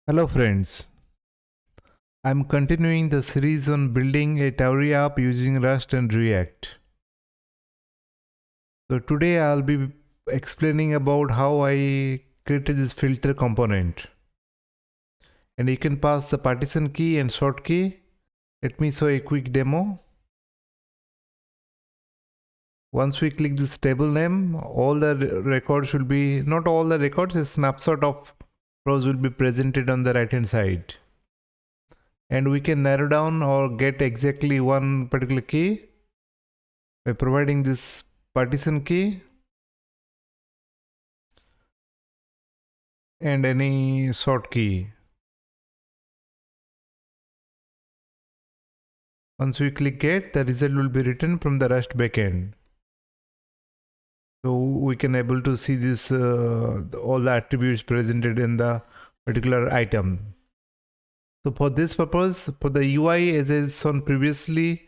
Hello friends, I'm continuing the series on building a Tauri app using Rust and React. So today I'll be explaining about how I created this filter component. And you can pass the partition key and sort key. Let me show a quick demo. Once we click this table name, all the records will be, not all the records, a snapshot of rows will be presented on the right hand side. And we can narrow down or get exactly one particular key by providing this partition key and any sort key. Once we click get, the result will be written from the Rust backend. So we can able to see this all the attributes presented in the particular item. So for this purpose, for the UI as I shown previously,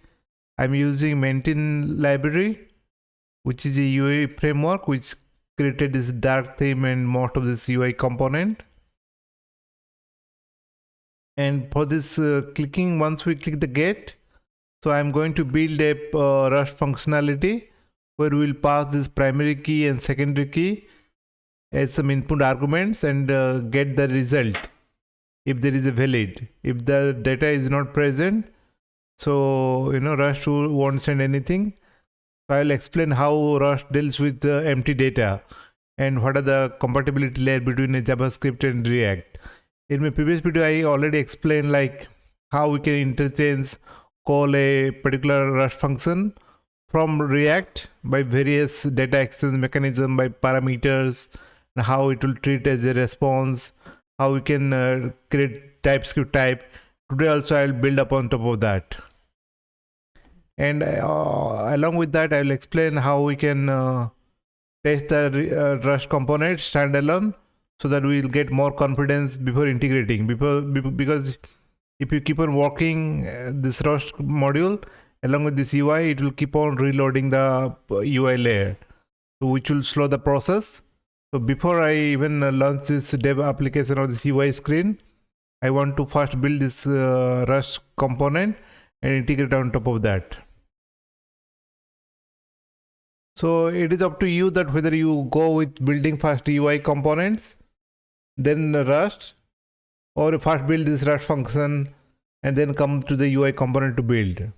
I'm using Mantine library, which is a UI framework which created this dark theme and most of this UI component. And for this clicking, once we click the get, so I'm going to build a Rust functionality where we'll pass this primary key and secondary key as some input arguments and get the result if there is a valid. If the data is not present, so Rust won't send anything. So I'll explain how Rust deals with empty data and what are the compatibility layer between a JavaScript and React. In my previous video, I already explained like how we can interchange call a particular Rust function from React by various data exchange mechanism by parameters, and how it will treat as a response, how we can create TypeScript type. Today also I'll build up on top of that. And along with that, I'll explain how we can test the Rust component standalone so that we'll get more confidence before integrating. Because if you keep on working this Rust module along with this UI, it will keep on reloading the UI layer, so which will slow the process. So before I even launch this dev application or this UI screen, I want to first build this Rust component and integrate on top of that. So it is up to you that whether you go with building first UI components, then Rust, or first build this Rust function and then come to the UI component to build.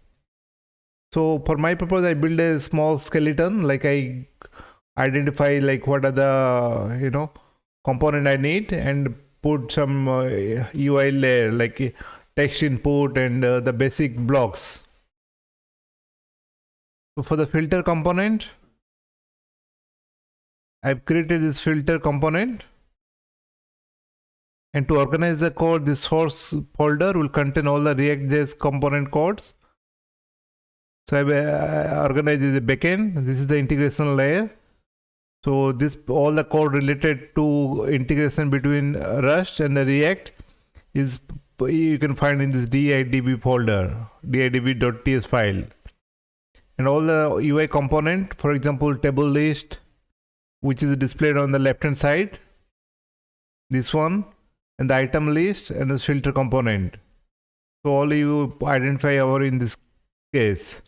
So for my purpose, I build a small skeleton, like I identify like what are the component I need and put some UI layer like text input and the basic blocks. So for the filter component, I've created this filter component. And to organize the code, the source folder will contain all the React.js component codes. So I've organized the backend. This is the integration layer. So this all the code related to integration between Rust and the React is you can find in this DIDB folder, DIDB.ts file. And all the UI component, for example, table list, which is displayed on the left hand side, this one, and the item list and the filter component. So all you identify our in this case.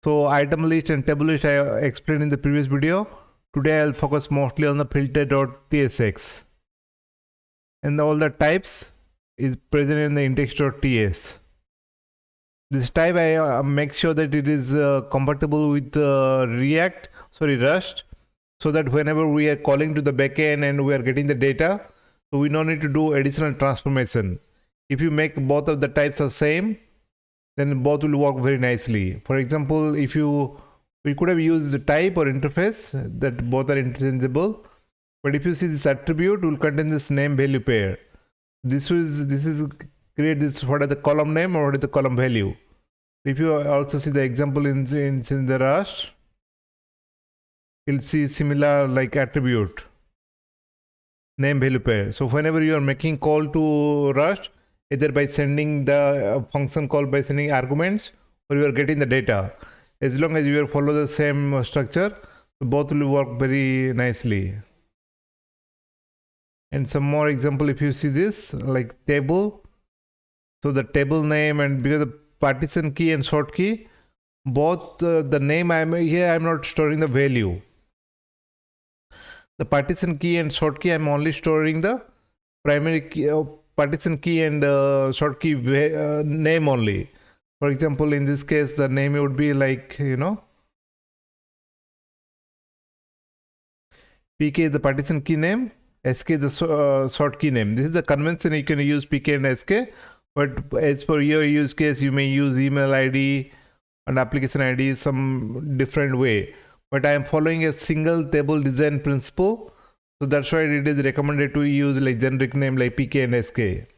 So item list and table list I explained in the previous video. Today I'll focus mostly on the filter.tsx. And all the types is present in the index.ts. This type I make sure that it is compatible with Rust, so that whenever we are calling to the backend and we are getting the data, so we don't need to do additional transformation. If you make both of the types the same, then both will work very nicely. For example, if we could have used the type or interface, that both are interchangeable. But if you see this attribute will contain this name value pair. This is create this what are the column name or what is the column value. If you also see the example in the Rust, you'll see similar like attribute name value pair. So whenever you are making call to Rust, either by sending the function call by sending arguments or you are getting the data, as long as you follow the same structure, both will work very nicely. And some more example, if you see this, like table. So the table name, and because the partition key and short key, both the name I'm not storing the value. The partition key and short key, I'm only storing the primary key, partition key and short key name only. For example, in this case, the name would be like, PK is the partition key name, SK is the short key name. This is the convention. You can use PK and SK, but as for your use case, you may use email ID and application ID some different way. But I am following a single table design principle, so that's why it is recommended to use like generic name like PK and SK.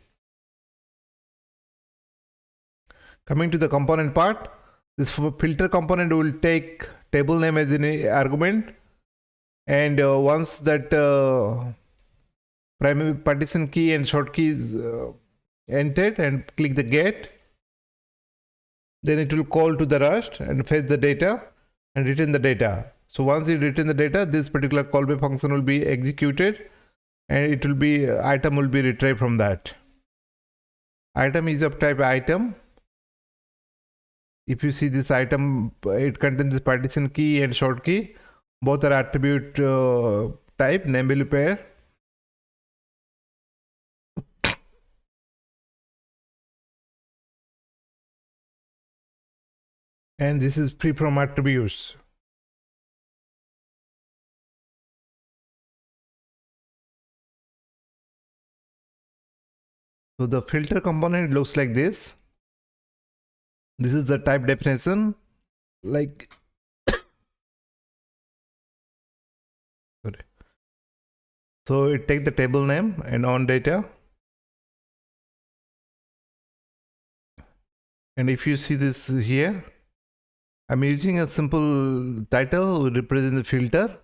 Coming to the component part, this filter component will take table name as an argument, and once that primary partition key and short key is entered and click the get, then it will call to the Rust and fetch the data and return the data. So once you return the data, this particular callback function will be executed, and it will be item will be retrieved from that. Item is of type item. If you see this item, it contains the partition key and short key. Both are attribute type, name value pair. And this is free from attributes. So the filter component looks like this. This is the type definition, like sorry. So it takes the table name and on data. And if you see this here, I'm using a simple title to represent the filter.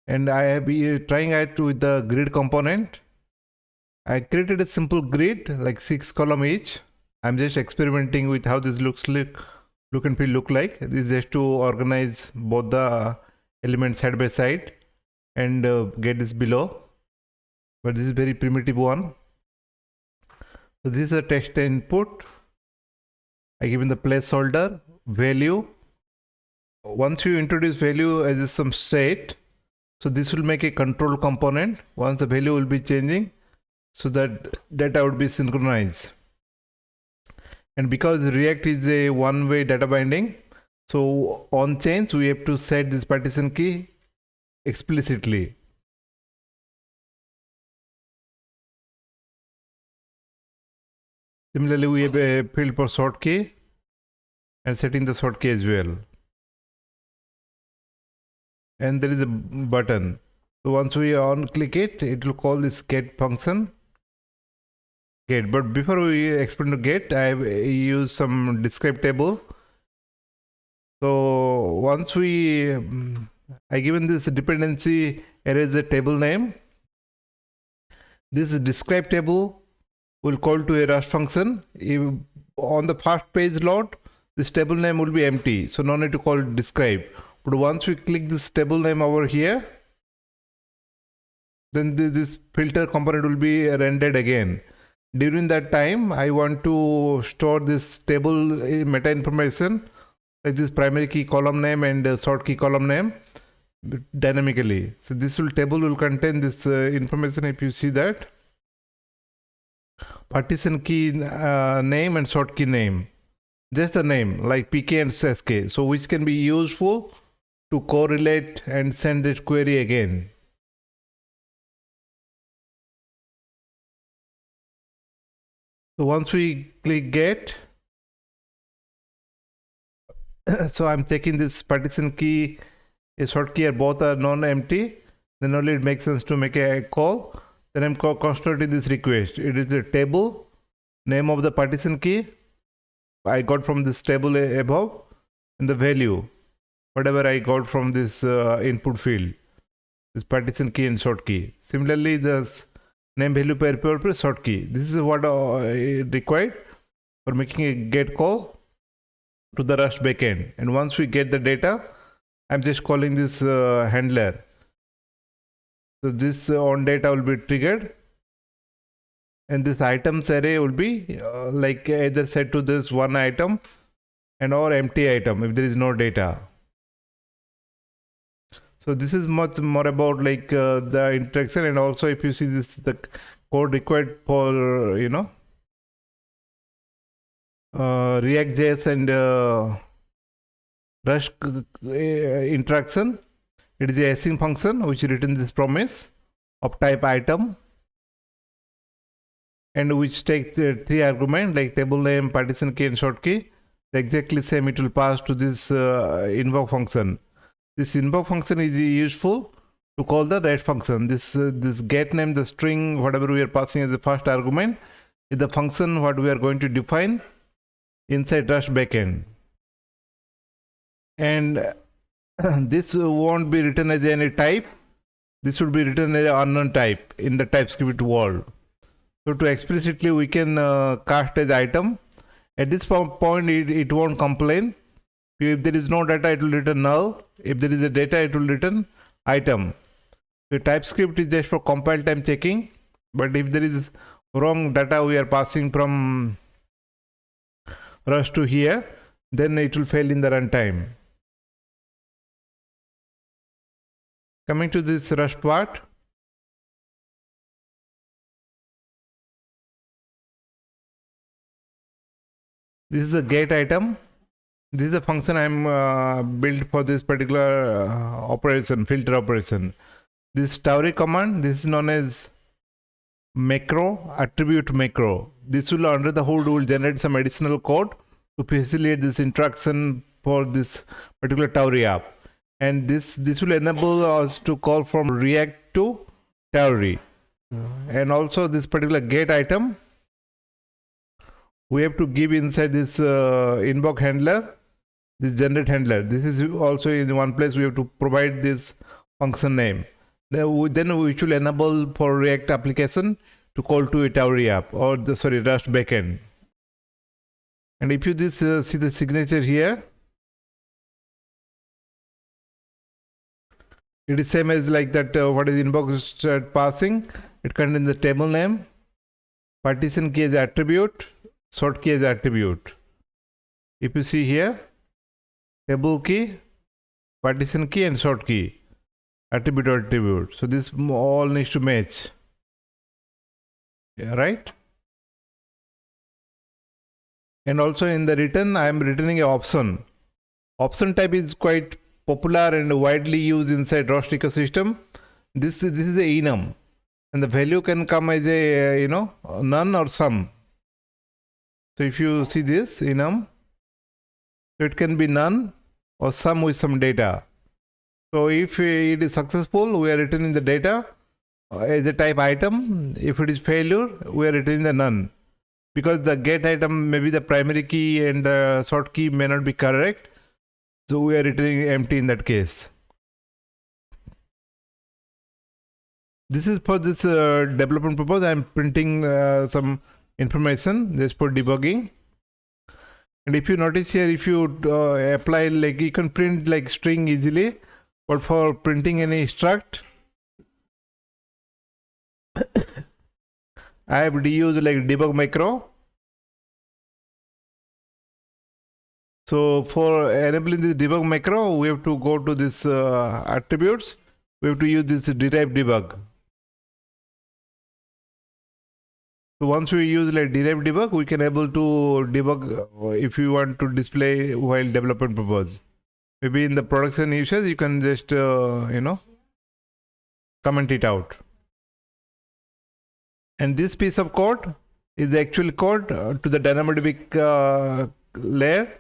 And I have been trying it with the grid component. I created a simple grid, like 6 columns each. I'm just experimenting with how this look and feel look like. This is just to organize both the elements side by side and get this below. But this is very primitive one. So this is a text input. I given the placeholder value. Once you introduce value as some state, so this will make a control component. Once the value will be changing, so that data would be synchronized. And because React is a one-way data binding, so on change we have to set this partition key explicitly. Similarly, we have a field for short key and setting the short key as well. And there is a button. So once we on click it, it will call this get function. Get. But before we explain to get, I have used some describe table. So once I given this dependency erase the table name. This describe table will call to a Rust function. If on the first page load, this table name will be empty, so no need to call describe. But once we click this table name over here, then this filter component will be rendered again. During that time, I want to store this table meta information, like this primary key column name and short key column name dynamically. So this table will contain this information. If you see that, partition key name and short key name, just the name like PK and SK, so which can be useful to correlate and send this query again. So once we click get, so I'm checking this partition key, a short key, both are non-empty, then only it makes sense to make a call. Then I'm constructing this request. It is a table, name of the partition key I got from this table above, and the value, whatever I got from this input field, this partition key and short key. Similarly, this name value pair short key. This is what required for making a get call to the Rust backend. And once we get the data, I'm just calling this handler. So this on data will be triggered, and this items array will be like either set to this one item and or empty item if there is no data. So this is much more about like the interaction, and also if you see this, the code required for React.js and Rush interaction. It is a async function which returns this promise of type item, and which takes three arguments like table name, partition key, and short key. Exactly same it will pass to this invoke function. This invoke function is useful to call the read function. This get name, the string, whatever we are passing as the first argument, is the function what we are going to define inside Rust backend. And this won't be written as any type. This should be written as an unknown type in the TypeScript world. So to explicitly we can cast as item. At this point it won't complain. If there is no data, it will return null. If there is a data, it will return item. So TypeScript is just for compile time checking. But if there is wrong data we are passing from Rust to here, then it will fail in the runtime. Coming to this Rust part. This is a get item. This is the function I'm built for this particular operation, filter operation. This Tauri command, this is known as macro, attribute macro. This will under the hood will generate some additional code to facilitate this interaction for this particular Tauri app. And this will enable us to call from React to Tauri. And also this particular get item, we have to give inside this invoke handler, this generate handler. This is also in one place we have to provide this function name. Then we should enable for React application to call to a Tauri app or the Rust backend. And if you see the signature here, it is same as like that. What is invoke start passing? It contains the table name, partition key as attribute, short key as attribute. If you see here, table key, partition key, and short key, attribute or attribute. So this all needs to match. Yeah, right? And also in the return, I am returning an option. Option type is quite popular and widely used inside Rust ecosystem. This is a enum, and the value can come as a none or some. So if you see this enum, so it can be none or some with some data. So if it is successful, we are returning the data as a type item. If it is failure, we are returning the none, because the get item, maybe the primary key and the short key may not be correct. So we are returning empty in that case. This is for this development purpose. I am printing some information just for debugging. And if you notice here, if you apply, like you can print like string easily, but for printing any struct, I have used like debug macro. So for enabling this debug macro, we have to go to this attributes. We have to use this derive debug. So once we use like derive debug, we can able to debug if you want to display while development purpose. Maybe in the production usage, you can just comment it out. And this piece of code is the actual code to the DynamoDB layer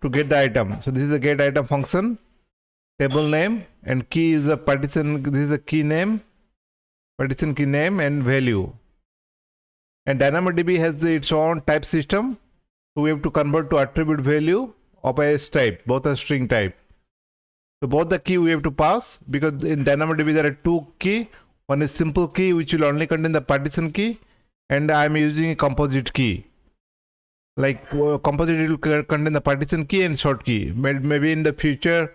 to get the item. So this is a get item function, table name, and key is a partition. This is a key name, partition key name, and value. And DynamoDB has its own type system. So we have to convert to attribute value of a type, both are string type. So both the key we have to pass, because in DynamoDB there are two key. One is simple key, which will only contain the partition key, and I am using a composite key. Like composite, it will contain the partition key and short key. Maybe in the future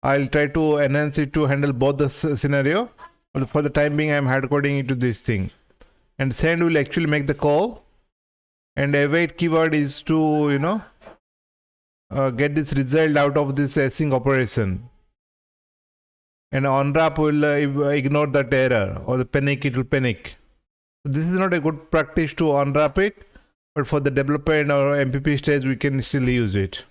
I'll try to enhance it to handle both the scenario. But for the time being, I'm hard coding into this thing. And send will actually make the call. And await keyword is to, get this result out of this async operation. And unwrap will ignore that error, or the panic, it will panic. So this is not a good practice to unwrap it, but for the development or MPP stage, we can still use it.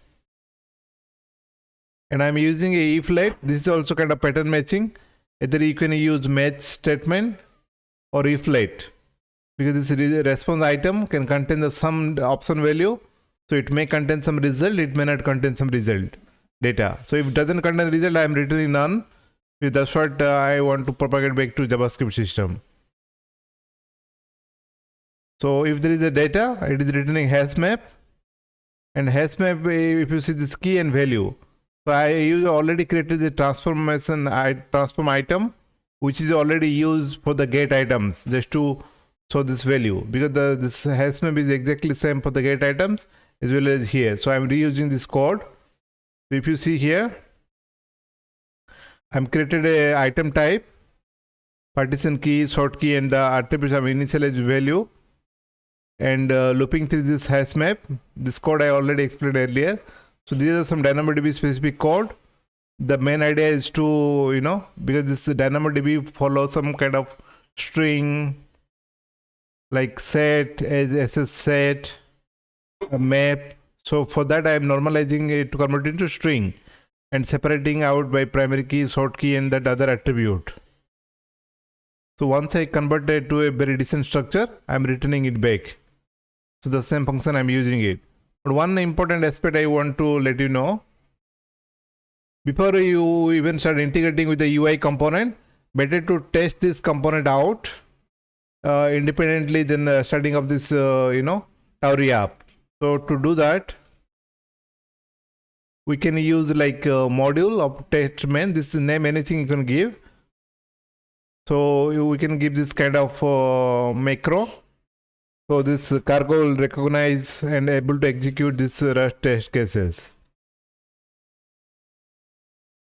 And I'm using a if let. This is also kind of pattern matching. Either you can use match statement or if let, because this response item can contain the some option value. So it may contain some result, it may not contain some result data. So if it doesn't contain result, I'm returning none. That's what I want to propagate back to JavaScript system. So if there is a data, it is returning hash map. And hash map, if you see this key and value. So I already created the transform item, which is already used for the get items, just to show this value, because this hash map is exactly same for the get items as well as here. So I'm reusing this code. So if you see here, I'm created a item type, partition key, short key, and the attributes of initialized value, and looping through this hash map. This code I already explained earlier. So these are some DynamoDB specific code. The main idea is to, because this DynamoDB follows some kind of string like set, as SS set, a map. So for that, I am normalizing it to convert it into string and separating out by primary key, short key, and that other attribute. So once I convert it to a very decent structure, I'm returning it back. So the same function I'm using it. But one important aspect I want to let you know, before you even start integrating with the UI component, better to test this component out independently than starting up this, Tauri app. So to do that, we can use like a module of test main. This is name anything you can give. So we can give this kind of macro. So this cargo will recognize and able to execute this Rust test cases.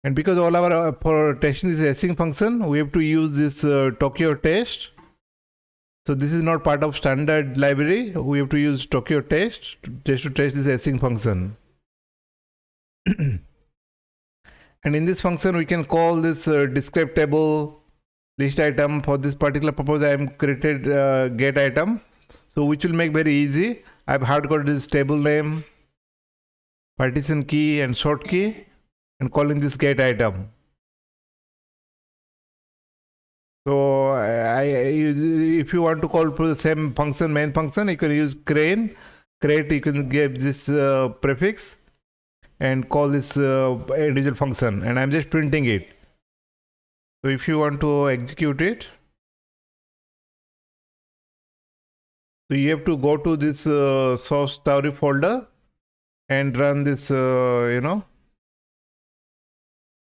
And because all our for testing this async function, we have to use this Tokyo test. So this is not part of standard library. We have to use Tokyo test just to test this async function. And in this function, we can call this describe table list item. For this particular purpose, I am created get item. So which will make very easy. I've hardcoded this table name, partition key, and short key, and calling this get item. So if you want to call to the same function, main function, you can use create. You can give this prefix and call this individual function, and I'm just printing it. So if you want to execute it, so you have to go to this source Tauri folder and run this,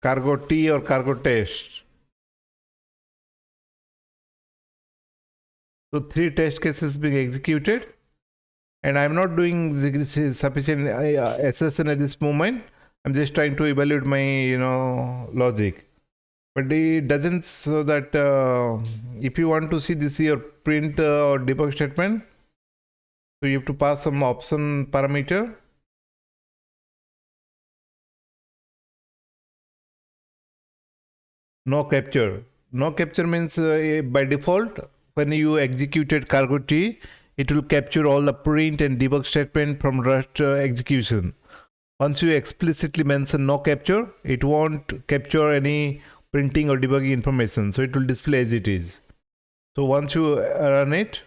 cargo T or cargo test. So 3 test cases being executed, and I'm not doing sufficient SSN at this moment. I'm just trying to evaluate my, logic. But it doesn't, so that if you want to see this here print or debug statement, so you have to pass some option parameter. No capture. No capture means by default, when you executed cargo T, it will capture all the print and debug statement from Rust execution. Once you explicitly mention no capture, it won't capture any printing or debugging information. So it will display as it is. So once you run it,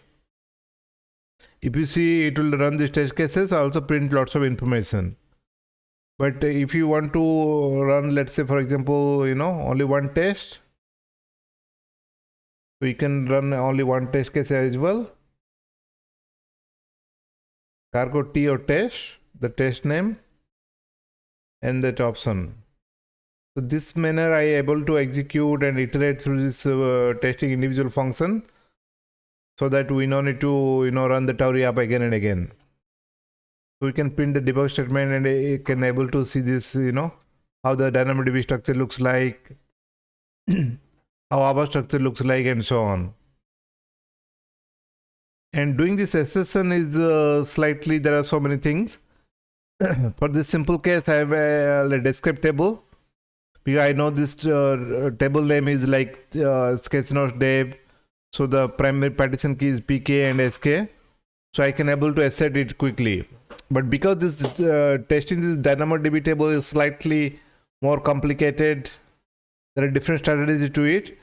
if you see, it will run these test cases, also print lots of information. But if you want to run, let's say, for example, only one test, so you can run only one test case as well. Cargo T or test, the test name, and that option. So this manner I able to execute and iterate through this testing individual function, so that we don't need to run the Tauri app again and again. So we can print the debug statement, and it can able to see this, how the DynamoDB structure looks like, how our structure looks like, and so on. And doing this SSN is slightly, there are so many things. For this simple case, I have a descript table, because I know this table name is like sketch.deb. So the primary partition key is pk and sk. So I can able to assert it quickly. But because this testing this DynamoDB table is slightly more complicated, there are different strategies to it.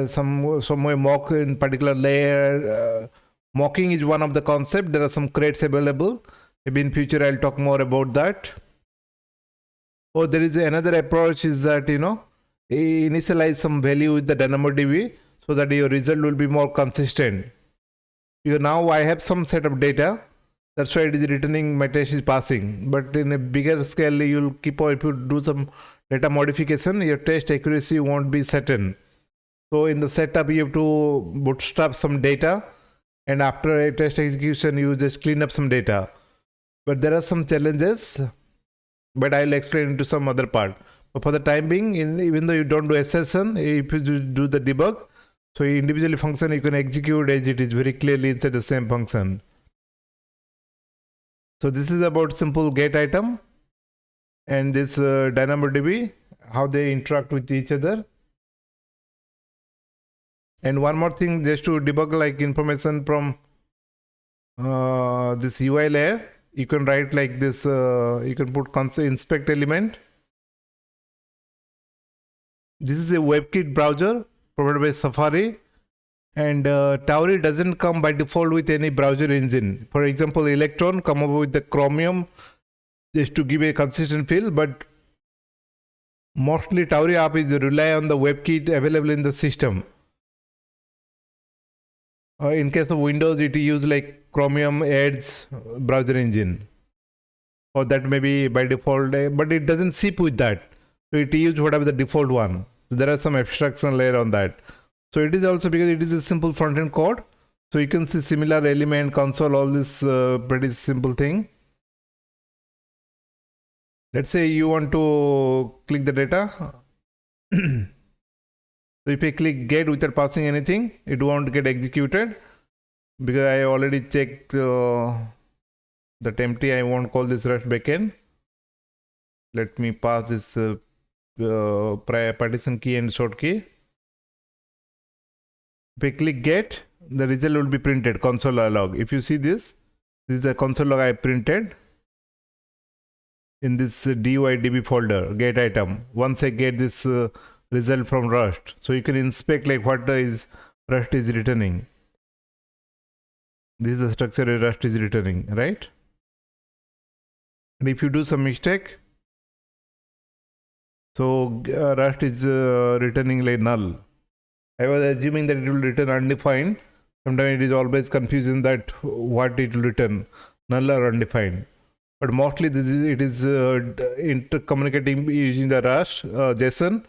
Some way mock in particular layer. Mocking is one of the concept. There are some crates available. Maybe in future I'll talk more about that. Or there is another approach is that, you know, initialize some value with the DynamoDB so that your result will be more consistent. Because now I have some set of data, that's why it is returning, my test is passing. But in a bigger scale, you'll keep on, if you do some data modification, your test accuracy won't be certain. So in the setup, you have to bootstrap some data, and after a test execution, you just clean up some data. But there are some challenges, but I'll explain into some other part. But for the time being, even though you don't do assertion, if you do the debug, so individually function you can execute as it is very clearly inside the same function. So this is about simple get item and this DynamoDB, how they interact with each other. And one more thing, just to debug like information from this UI layer, you can write like this, you can put inspect element. This is a WebKit browser provided by Safari, and Tauri doesn't come by default with any browser engine. For example, Electron come up with the Chromium just to give a consistent feel, but mostly Tauri app is rely on the WebKit available in the system. In case of Windows, it use like Chromium Edge browser engine, or that may be by default, but it doesn't ship with that. So it use whatever the default one. So there are some abstraction layer on that. So it is also because it is a simple front-end code. So you can see similar element, console, all this pretty simple thing. Let's say you want to click the data. So if I click get without passing anything, it won't get executed because I already checked that empty. I won't call this Rust backend. Let me pass this partition key and short key. If I click get, the result will be printed, console log. If you see this is the console log I printed in this DYDB folder, get item. Once I get this result from Rust, so you can inspect like what is Rust is returning. This is the structure Rust is returning, right? And if you do some mistake, so Rust is returning like null. I was assuming that it will return undefined. Sometimes it is always confusing that what it will return, null or undefined. But mostly it is intercommunicating using the Rust JSON.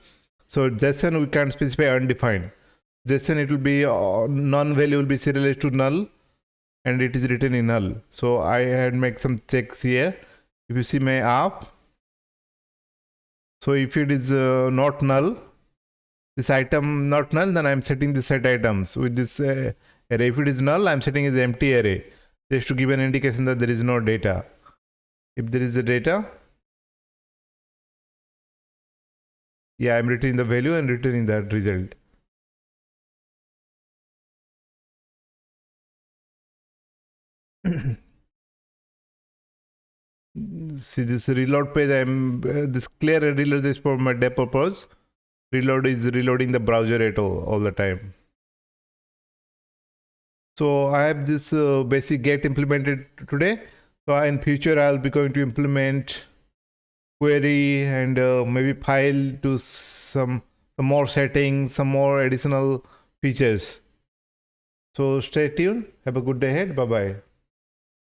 So JSON we can't specify undefined. JSON it will be non-value will be serialized to null, and it is written in null. So I had make some checks here. If you see my app, so if it is not null, this item not null, then I'm setting the set items with this array. If it is null, I'm setting as empty array, just to give an indication that there is no data. If there is a data, yeah, I'm returning the value and returning that result. See this reload page, I'm this clear reload is for my dev purpose. Reload is reloading the browser at all the time. So I have this basic get implemented today. So in future I'll be going to implement query and maybe file to some more settings, some more additional features. So stay tuned. Have a good day ahead. Bye bye.